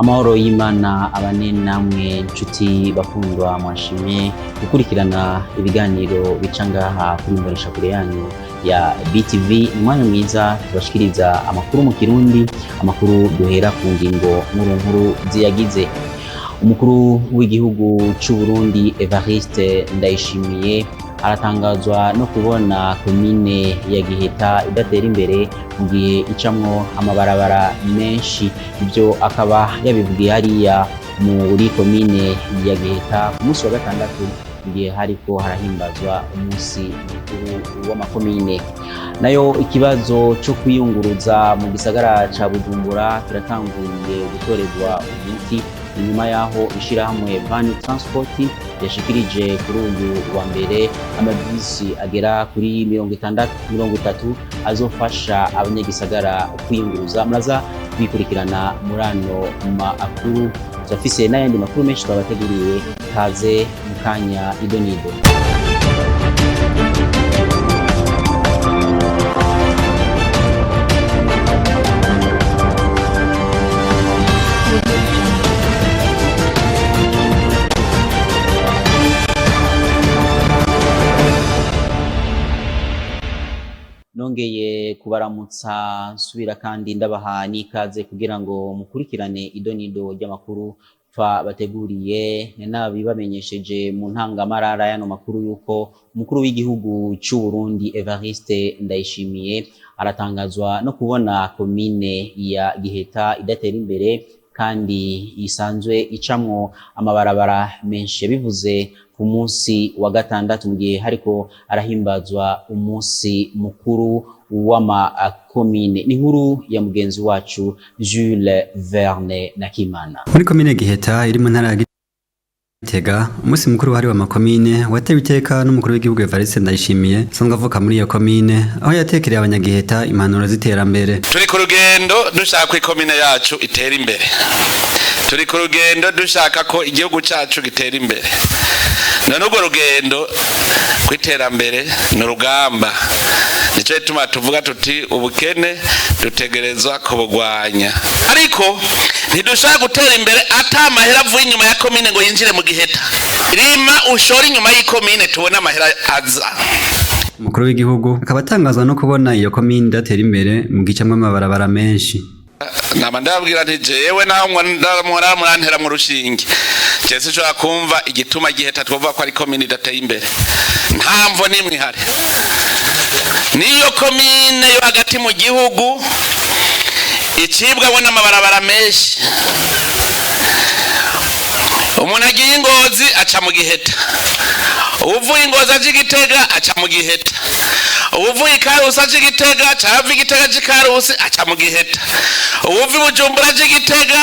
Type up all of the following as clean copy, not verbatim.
Amahoro y'Imana abane namwe nshuti bakundwa mwashimye gukurikirana ibiganiro bica ngaha kuri mboneshakure yanyu ya BTV. Umwanya mwiza tubashikiriza amakuru mu Kirundi, amakuru duhera ku ngingo nkuru ziyagize. Umukuru w'igihugu cy'u Burundi Evariste Ndayishimiye aratangazwa no kubona komine ya Giheta idatera imbere mu gihe icamwo amabarabara menshi. Ibyo akaba yabivugiye hariya muri komine ya Giheta ku munsi wa gatandatu igihe hariko harahimbazwa umunsi mukuru w'amakomine. Nayo ikibazo cyo kwiyunguruza mu gisagara ca Bujumbura kiratanguye gutorerwa umuti inyuma yaho ishirahamwe Van Transport yashikirije kuri uyu wa mbere amabisi agera kuri 60 azofasha abanyagisagara kwiyunguruza. Muraza bikurikirana murano makuru, turafise n'ayandi makuru menshi twabateguriye. Kaze mukanya idonido. Nongeye kubaramutsa nsubira kandi ndabaha n'ikaze kugira ngo mukurikirane idonido ry'amakuru twabateguriye. Nabibamenyesheje mu ntangamarara y'ano makuru yuko umukuru w'igihugu cy'u Burundi Evariste Ndayishimiye aratangazwa no kubona komine ya Giheta idatera imbere kandi isanzwe icamwo amabarabara menshi. Yabivuze ku munsi wa gatandatu mu gihe hariko arahimbazwa umunsi mukuru w'amakomine. Ni nkuru ya mugenzi wacu Jules Verne Nakimana. Muri komine Giheta iri mu ntara ya Gitega, umunsi mukuru wari w'amakomine watewe iteka n'umukuru w'igihugu Evariste Ndayishimiye songa avuka muri iyo komine, aho yatekereye abanyagiheta impanuro z'iterambere. Turi ku rugendo dushaka ko ikomine yacu itera imbere, turi ku rugendo dushaka ko igihugu cyacu gitera imbere. None urwo rugendo kw'iterambere ni urugamba, nico gituma tuvuga tuti ubukene dutegerezwa kubugwanya, ariko ntidushaka gutera imbere ata mahera avuye inyuma ya komine ngo yinjire mu Giheta. Rima ushora inyuma y'ikomine tubona amahera aza. Umukuru w'igihugu akaba atangazwa no kubona iyo komine idatera imbere mu gicamwe amabarabara menshi. Nama ndabwira nti jewe naho murantera mu rushinge cyese cyo akumva igituma Giheta twovuga ko ari komine idateye imbere. Ntamvo nimwe ihari. Niyo komine yo hagati mu gihugu icibwa bona amabarabara menshi. Umuntu agiye Ingozi aca mu Giheta, uvuye Ingozi aje Gitega aca mu Giheta, uvuye Karusi aje Gitega cava Gitega aje Karusi aca mu Giheta, uvuye Bujumbura aje Gitega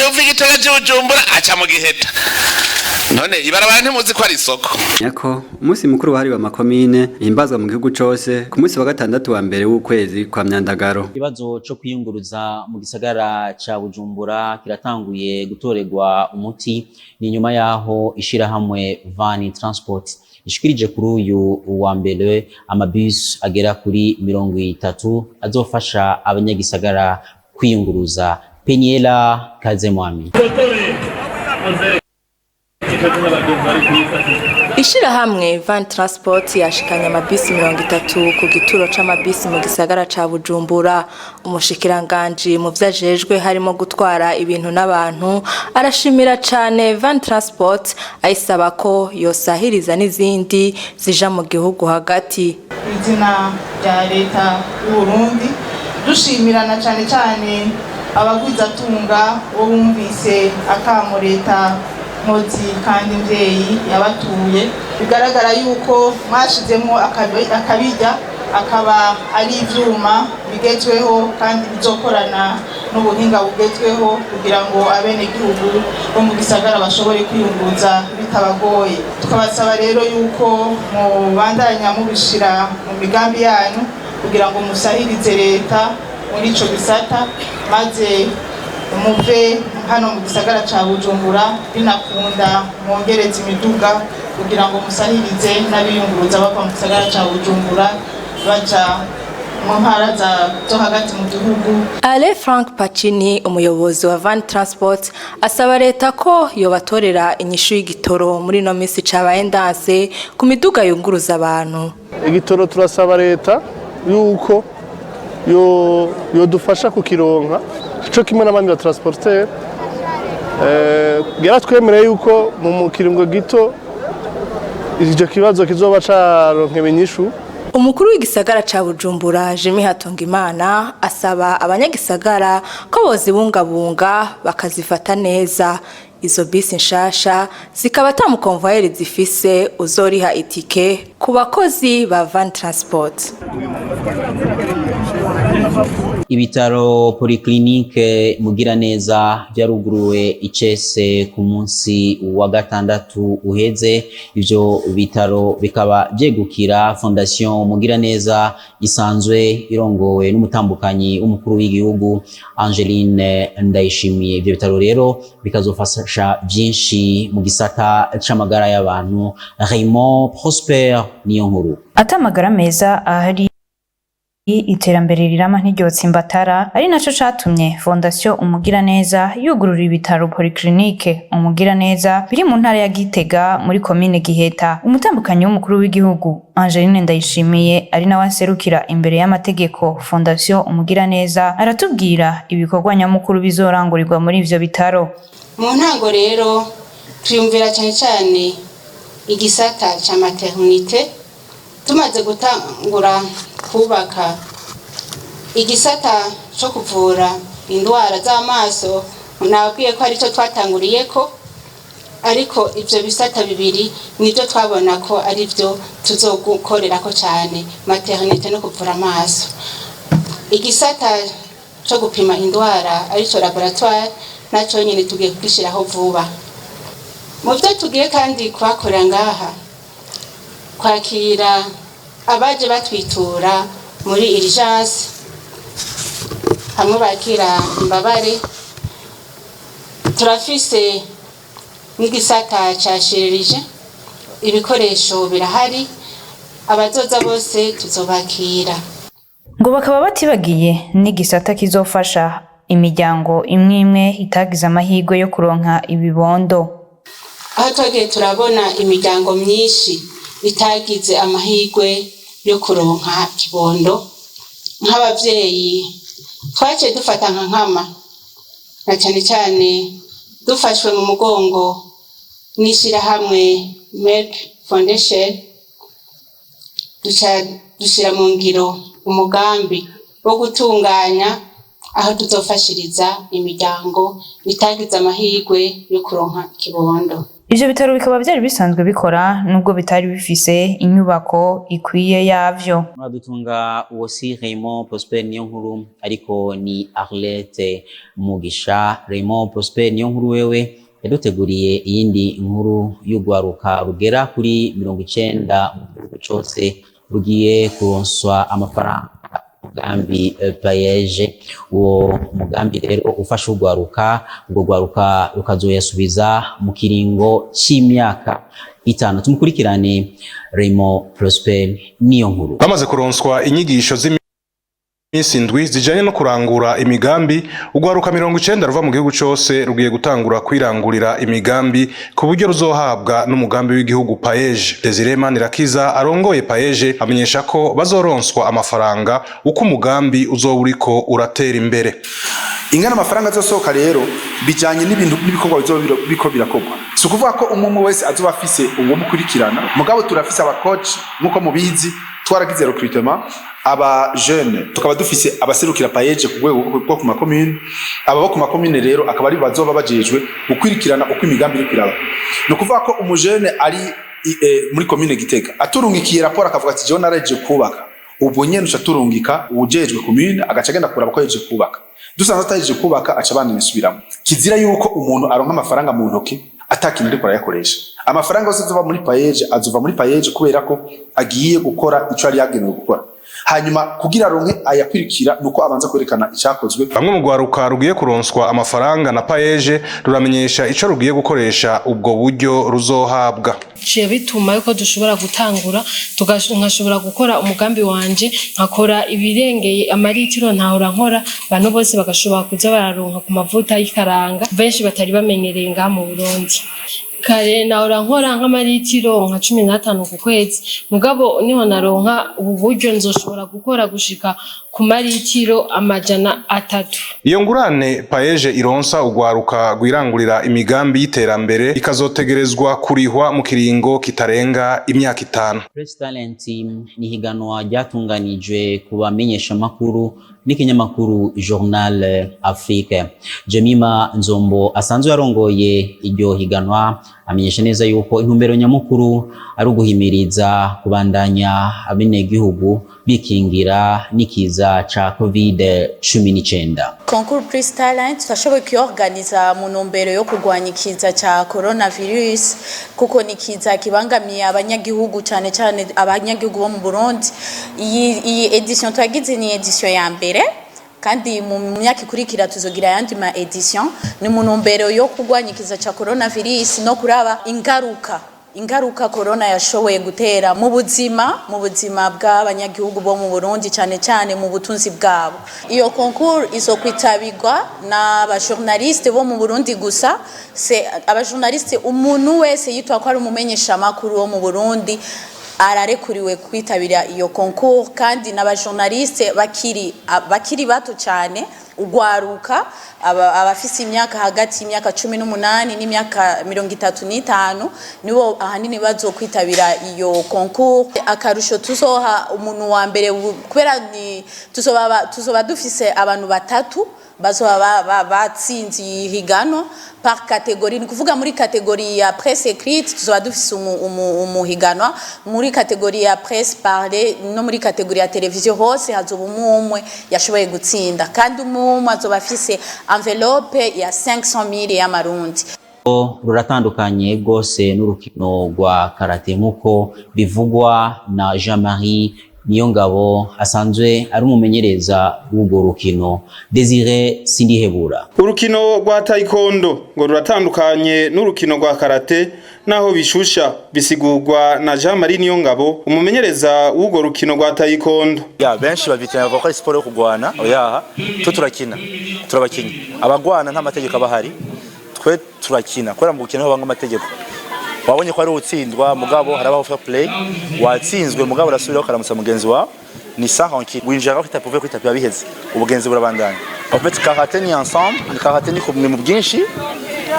uvuye Gitega aje Bujumbura aca mu Giheta. None ibarabara ntimuzi ko ari isoko. Nyako umunsi mukuru wari w'amakomine imbazwa mu gihugu cose ku munsi wa gatandatu wa mbere w'ukwezi kwa Myandagaro. Ikibazo cyo kwiyunguruza mu gisagara ca Bujumbura kiratanguye gutorerwa umuti ni nyuma yaho ishirahamwe Van Transport ishikirije kuri uyu wa mbere amabus agera kuri 30 azofasha abanyagisagara kwiyunguruza. Peniela Kazemwami. Ishirahamwe Van Transport yashikanye amabisi 30 ku gituro c'amabisi mu gisagara ca Bujumbura. Umushikiranganje mu vyajejwe harimo gutwara ibintu n'abantu arashimira cane Van Transport, ayisaba ko yosahiriza n'izindi zija mu gihugu hagati. Izina rya leta y'u Burundi dushimirana cane cane abagwizatunga bo bumvise akamo leta Nkozi kandi mvyeyi yabatuye. Bigaragara yuko mwashizemo akabijya akaba ari ivyuma bigezweho kandi bizokorana n'ubuhinga bugezweho kugira ngo abene gihugu bo mu gisagara bashobore kwiyunguruza bitabagoye. Tukabasaba rero yuko mu bandanya mubishira mu migambi yanyu kugira ngo musahirize leta muri ico gisata, maze muve hano mu gisagara ca Bujumbura binakunda mwongereza imiduga kugira ngo musahirize n'abiyunguruza bava mu gisagara ca Bujumbura baja mu ntara zo hagati mu gihugu. Ale Frank Pacini umuyobozi wa Van Transport asaba leta ko yobatorera inyishu y'igitoro muri no minsi cabaye ndanse ku miduga yunguruza abantu. Igitoro turasaba leta yuko yodufasha kukironka cyo kimwe n'abandi ba transporteur twemereye yuko mu kiringo gito icyo kibazo kizoba caronkewe inyishu. Umukuru w'igisagara ca Bujumbura Jimmy Hatungimana asaba abanyagisagara ko bozibungabunga bakazifata neza. Izo bisi nshasha zikaba atamukonvoyeri zifise uzoriha itike ku bakozi ba Van Transport. Ibitaro Polyclinique Mugiraneza byaruguruwe icese ku munsi wa gatandatu uheze. Ivyo bitaro bikaba byegukira Fondation Mugiraneza isanzwe irongowe n'umutambukanyi w'umukuru w'igihugu Angeline Ndayishimiye. Ivyo bitaro rero bikazofasha byinshi mu gisata c'amagara y'abantu. Raymond Prosper niyo nkuru. Atamagara meza ahari iterambere rirama ntiryotsimbatara ari naco catumye Fondation Umugiraneza yugurura ibitaro Polyclinique Umugiraneza biri mu ntara ya Gitega muri commune Giheta. Umutambukanyi w'umukuru w'igihugu Angeline Ndayishimiye ari nawe aserukira imbere y'amategeko Fondation Umugiraneza aratubwira ibikorwa nyamukuru bizorangurirwa muri ivyo bitaro. Mu ntango rero twiyumvira cyane igisata ca maternité tumaze gutangura kubaka igisata cyo kuvura indwara z'amaso. Nabwiye ko ari cyo twatanguriyeko, ariko ivyo bisata bibiri nivyo twabona ko ari byo tuzogukorerako cyane, maternité no kuvura amaso. Igisata cyo gupima indwara ari cyo laboratoire naco nyine tugiye kwishiraho vuba. Mu byo tugiye kandi kwakorera ngaha kwakira abaje batwitura muri urgence, hamwe bakira imbabare. Turafise n'igisata ca chirurgie, ibikoresho birahari, abazoza bose tuzobakira. Ngo bakaba batibagiye n'igisata kizofasha imiryango imwe imwe itagize amahirwe yo kuronka ibibondo. Aho twagiye turabona imiryango myinshi itagize amahirwe yo kuronka kibondo, nk'abavyeyi twaciye dufata nka nkama, na cyane cyane dufashwe mu mugongo n'ishirahamwe Merck Foundation, dushira mu ngiro umugambi wo gutunganya aho tuzofashiriza imiryango itagize amahirwe yo kuronka kibondo. Ivyo bitaro bikaba byari bisanzwe bikora nubwo bitari bifise inyubako ikwiye yavyo. Muradutunga uwosi Raymond Prosper niyo nkuru, ariko ni Arlette Mugisha. Raymond Prosper niyo nkuru wewe yaduteguriye iyindi nkuru y'ugwaruka rugera kuri 90 mu gihugu cyose rugiye kuronswa amafaranga mugambi payeje. Uwo mugambi rero ufasha ugwaruka, ubwo gwaruka rukazoyasubiza mu kiringo c'imyaka 5. Tumukurikirane Raymond Prosper niyo nkuru. Bamaze kuronswa inyigisho z'iminsi ndwi zijanye no kurangura imigambi, ugwaruka 90 ruva mu gihugu cyose rugiye gutangura kwirangurira imigambi ku buryo ruzohabwa n'umugambi w'igihugu payeje. Desire Manirakiza arongoye payeje amenyesha ko bazoronswa amafaranga uko umugambi uzoburiko uratera imbere. Ingana amafaranga azosohoka rero bijanye n'ibintu n'ibikorwa biko birakorwa. Si ukuvuga ko umwe wese azoba afise uwo mukurikirana, mugabo turafise abacoach nkuko mubizi, twaragize recruitment aba jeune, tukaba dufise abaserukira payeje ku rwego rwo ku makomune. Aba bo ku makomune rero akaba ari bazoba bajejwe gukurikirana uko imigambi iri kwiraba. No kuvuga ko umujene ari muri komune Gitega aturungikiye raporo akavuga ati je naraje kubaka, ubwo nyene uca turungika ujejwe komune agaca agenda kuraba ko yeje kubaka. Dusanzwe ataje kubaka aca abandi bisubiramo. Kizira yuko umuntu aronka amafaranga mu ntoki atakintu ariko arayakoresha. Amafaranga yose azova muri payeje azova muri payeje kubera ko agiye gukora ico ari yagenewe gukora. hanyuma kugira ronke ayakwirikira nuko abanza kwerekana icyakozwe. Bamwe mu gwaruka rugiye kuronswa amafaranga na paeje ruramenyesha ico rugiye gukoresha ubwo buryo ruzohabwa. Ciye bituma yuko dushobora gutangura nkashobora gukora umugambi wanje nkakora ibirengeye amaritiro ntahora nkora abantu bose bagashobora kuza bararonka ku mavuta y'ikaranga benshi batari bamenyereye ngaha mu Burundi. Kare nahora nkora nk'amaritiro nka 15 ku kwezi mugabo niho naronka ubu buryo nzoshobora gukora gushika ku maritiro 300. Iyo ngurane paeje ironsa ugwaruka gwirangurira imigambi y'iterambere ikazotegerezwa kurihwa mu kiringo kitarenga imyaka 5. Press Talent ni higanwa ryatunganijwe ku bamenyesha makuru n'ikinyamakuru Journal Afrique. Jemima Nzombo asanzwe yarongoye iryo higanwa amenyesha neza yuko intumbero nyamukuru ari uguhimiriza kubandanya abenegihugu bikingira nikiza ca COVID-19. Concours Press Talent twashoboye kuyorganiza mu ntumbero yo kurwanya ikiza ca coronavirus kuko nikiza kibangamiye abanyagihugu cyane cyane abanyagihugu bo mu Burundi. Iyi edition twagize ni edition ya mbere kandi mu myaka ikurikira tuzogira yandi ma edition ni mu ntumbero yo kurwanya ikiza ca coronavirus no kuraba ingaruka corona yashoboye gutera mu buzima bw'abanyagihugu bo mu Burundi cyane cyane mu butunzi bwabo. Iyo concours izokwitabirwa n'abajournaliste bo mu Burundi gusa. Abajournaliste umuntu wese yitwa ko ari umumenyesha makuru wo mu Burundi ararekuriwe kwitabira iyo concours kandi n'abajournaliste bakiri bato cyane ugwaruka abafise imyaka hagati y'imyaka 18 n'imyaka 35 nibo ahanini bazokwitabira iyo concours. Akarusho tuzoha umuntu wa mbere kubera ni tuzoba dufise abantu batatu bazoba batsinzi higano par catégorie ni kuvuga muri catégorie ya presse écrite tuzoba dufise umuhiganwa muri catégorie ya presse parlée no muri catégorie ya television hose hazoba umwe yashoboye gutsinda kandi umwe azoba afise envelope ya 500,000 y'amarundi. Ruratandukanye gose n'urukino rwa karate nkuko bivugwa na Jean-Marie Niyongabo asanzwe ari umumenyereza w'urwo rukino. Desire Sindihebura. Urukino rwa taekwondo ngo ruratandukanye n'urukino rwa karate naho bishusha bisigurwa na Jean-Marie Niyongabo umumenyereza w'urwo rukino rwa taekwondo. Ya benshi bavitina bavuga ko ari sport yo kugwana oyaha turakina turabakinya abagwana nta mategeko abahari twe turakina kwera mu gukina banga amategeko wabonye ko ari utsindwa mugabo harabaho fair play watsinzwe mugabo rasubira karamutsa mugenzi wa ni ça ranki winjira ko tapuve ko tapya biheze ubugenzi burabandanya en fait karate ni ensemble ni karate ni kumwe mu byinshi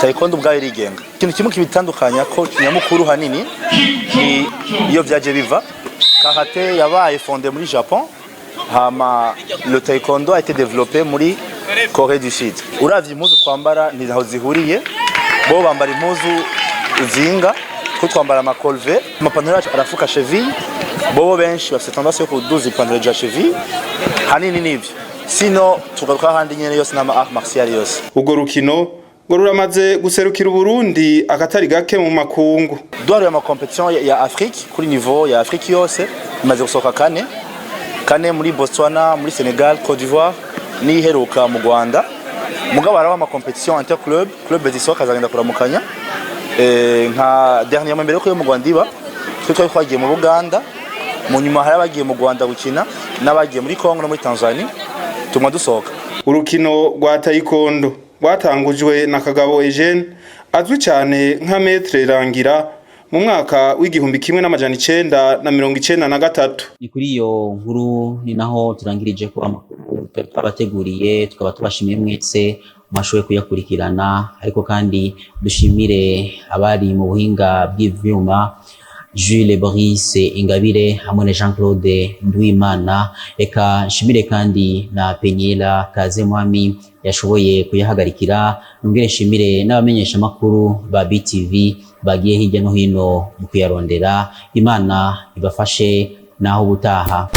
taekwondo bwa irigenga ikintu kimwe kibitandukanya ko nyamukuru hanini ni iyo byaje biva karate yabaye fondé muri Japon hama le taekwondo a été développé muri Corée du Sud. Uravye impuzu twambara ntiho zihuriye bo bambara impuzu zinga ko twambara amakolve amapantaro yacu arafuka cheville bo benshi bafite tendance yo kuduza ipantaro ya cheville hanini nivyo sino tugaruka handi nyene yose n'ama art martial yose. Ugo rukino ngo ruramaze guserukira Burundi akatari gake mu makungu. Dore ya ma competition ya Afrique kuri niveau ya Afrique yose imaze gusoka kane muri Botswana, muri Senegal, Côte d'Ivoire ni heruka mu Rwanda. Mugabo arawa ma competition interclub club bezisoka azagenda kuramukanya nka dernièrement mbere ko yo mu Rwanda iba twe twagiye mu Buganda mu nyuma hari abagiye mu Rwanda gukina n'abagiye muri Congo no muri Tanzania tumwa dusoka. Urukino rwa taekwondo rwatangujwe na Kagabo Eugene azwi cyane nka Maître Rangira mu mwaka w'igihumbi 1993. Ni kuri iyo nkuru ni naho turangirije ko amakuru twabateguriye tukaba tubashimiye mwese mwashoboye kuyakurikirana ariko kandi dushimire abari mu buhinga bw'ivyuma Jules Brice Ingabire hamwe na Jean-Claude Ndwimana eka nshimire kandi na Penyela Kazemwami yashoboye kuyahagarikira nongere nshimire n'abamenyesha makuru ba BTV bagiye hirya no hino mu kuyarondera. Imana ibafashe naho butaha.